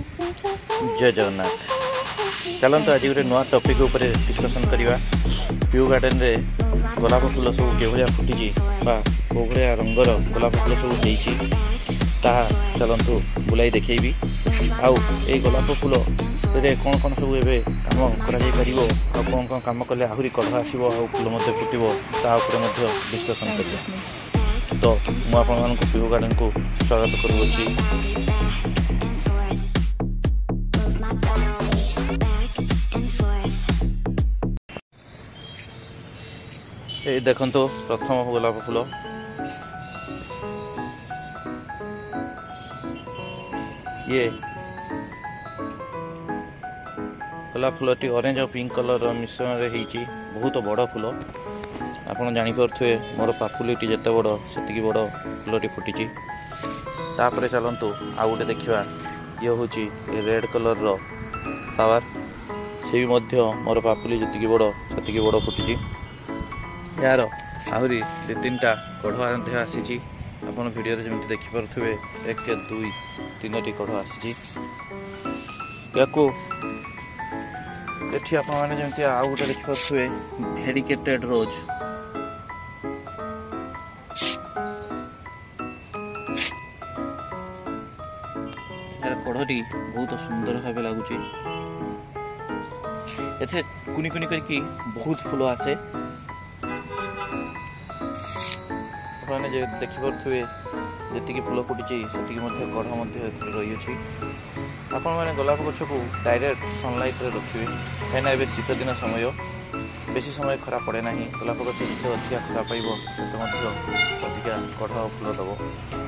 जय जगन्नाथ। चलते आज गोटे नुआ टॉपिक उपर डिस्कसन करवा। प्यू गार्डन रे गोलाप फूल सब के भाया फुटी कौ भाया रंगर गोलाप फूल सब होता चलतु बुलाई देखी। आउ ये गोलाप फूल कौन कौन सब ए कम कर कौन कौन कम कले आहरी कढ़ आसो फूल फुटब तापर डिस्कसन कर। तो मुझे प्यू गार्डन को स्वागत करुँच। ये देखो प्रथम गोलाप फूल ये गोलाप फूलटी ऑरेंज और पिंक कलर मिश्रण होती बहुत बड़ फूल। आपड़ जापे मोर पापुलीटी जिते बड़ से बड़ फूलटी फुटी। तापर चलतु आउ गोटे देखा ये हूँ रेड कलर फ्लावर से मोर पापुली जी बड़ से बड़ फुटी। यार आहरी दु तीन कढ़ आसी आपन वीडियो जमी देखिपे 1 2 3 कढ़ आसी। एठी आपने जमी आउ गोटे देखिपे भेरिकेटेड रोज यार कढ़टी बहुत सुंदर भाव लगुच। एथे कुनी कुनी करके बहुत फूल आसे। मैंने देखिपे जी फूल फुटी से कढ़ रही है। आपण मैंने गोलाप गछ को डायरेक्ट सनलाइट रे रखिए कहीं शीत दिन समय बेसी समय खरा पड़े ना। गोलाप गछ जिते अधिका खरा पाइब से अधिका कढ़ फूल दब।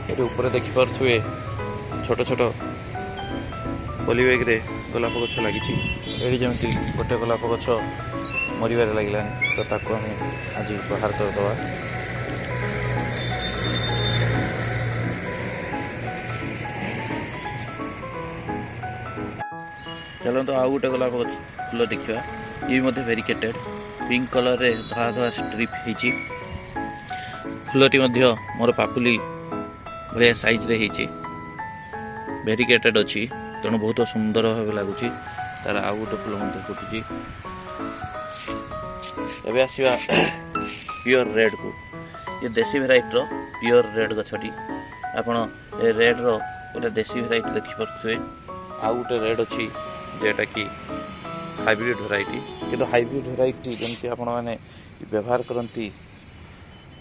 ये ऊपर देखिपे छोट छोट पॉलीबैग रे गोलाप गछ लगी। ये जमी गोटे गोलाप गछ मरबार लगे तो ताको आम आज बाहर करदे। चलते आउ गोटे गोलाप फूल देखा। ये भेरिकेटेड पिंक कलर रे धला धला स्ट्रिप होती। फूलटी मोर पापुली भाया साइज रे होती भेरिकेटेड अच्छी तेणु बहुत सुंदर भाव लगुच। तार आउ गोटे फूल फुटुची। एबे आसीबा प्योर रेड को। ये देसी भेराइटर प्योर रेड गछटी आपण रेड रो गोटे देसी भेराइटी देखिपे। आउ गोटे रेड अच्छी जेटा कि हाइब्रिड भेराइटी किंतु हाइब्रिड भेराइटी जमी आपण मैंने व्यवहार करती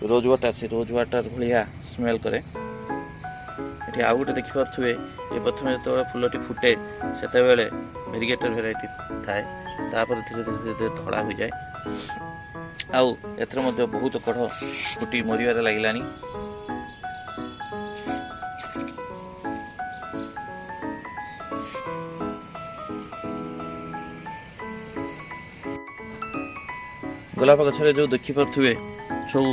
रोज वाटर से रोज वाटर भाया स्मेल करे। ये आउ गोटे देखिपे ये प्रथम जो फूलटी फुटे से भेरिकेटेड भेराइटी थाए तापर धीरे धीरे धीरे धड़ा हो जाए। आउ एथर बहुत कढ़ फुटी मरबार लगे। गोलाप गछरे जो देखिपे सब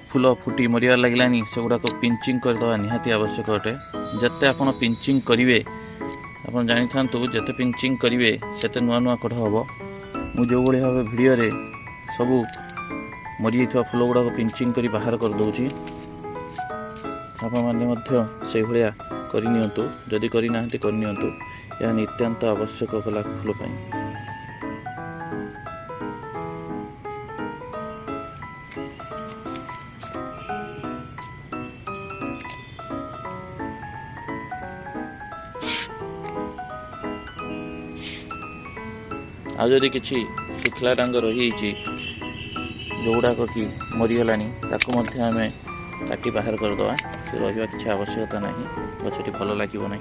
फूल फुटी मरबार लगे से गुड़ाक पिंचिंग करदे निहाती आवश्यक अटे। जिते आप पिंचिंग करेंगे आप जानी था जिते पिंचिंग करेंगे से नुआ नुआ कढ़ हम। मुझे जो भाई भाव भिडियो सब मरी जाइए फूल गुड़ाक पिंचिंग कर बाहर कर दूची। से भाया करनी जदि करना करनी यह नितांत आवश्यक गोलाप फूल पाई। आज जदि किसी शुखला डांग रही जो गुड़ाक कि मरीगलानी ताकू आम काटी बाहर करदे। से रहा किसी आवश्यकता ना गछटी भल लगे ना।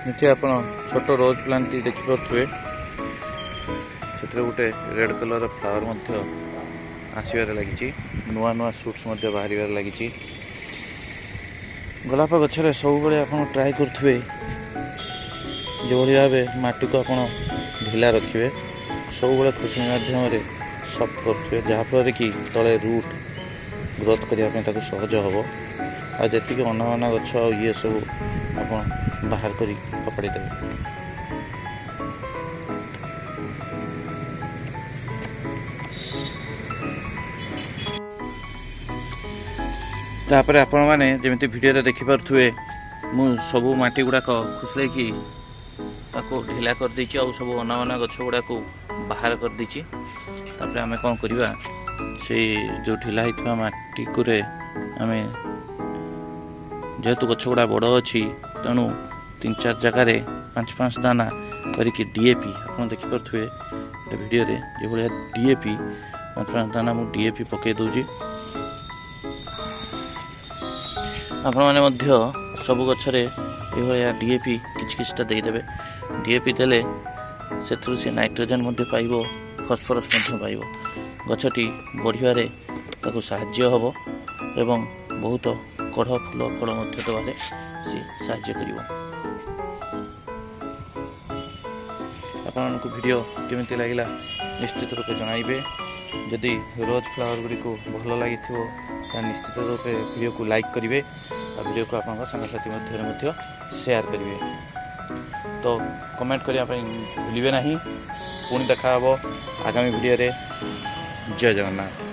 ये आप छोट रोज प्लांट देखिपे से गोटे रेड कलर फ्लावर आसबार लगी नुआ नुआ सुट्स बाहर लगी गोलाप गचर सब आप ट्राए करेंगे जो भाव मटी को आप ढिला रखिए सब कृषि माध्यम सफ्ट करेंगे जहाँफल कि तले रूट ग्रोथ करने सहज हम आती अना अना गछ ये सब आप बाहर कर फपाड़ी देवे। तापर आपण मैंने जमी वीडियो देखिपे मु सबू मटी गुड़ाक खुसले कि ढिला कर देछि और सब अना अना गछ गुड़ा को बाहर कर देछि। तापर आमे कौन करवा से जो ढिला होता मटी को आम जेहेतु गछ गुड़ा बड़ अच्छी तेणु 3-4 जगार 5-5 दाना करके डीएपी आप देखिपे वीडियो जो भाया डीएपी 5-5 दाना मु डीएपी पकई दूची। आपण मैंने सब गचरे ये डीएपी किछटा देदेवे डीएपी देले से नाइट्रोजन पाइब फस्फरस पाइब गछटी बढ़िया ताको साहाय्य हब एवं बहुत कढ़ फूल फल देवारे सी साहाय्य करिवो। आपको वीडियो केमिति लागिला निश्चित रूपे जणाइबे। जदि रोज फ्लावर गुड़ी को भल लगी निश्चित रूपे वीडियो को लाइक करेंगे और वीडियो को आप सांगसाथी मध्य शेयर करेंगे। तो कमेंट करने भूलिए ना। पुणी देखा आगामी वीडियो रे। जय जगन्नाथ।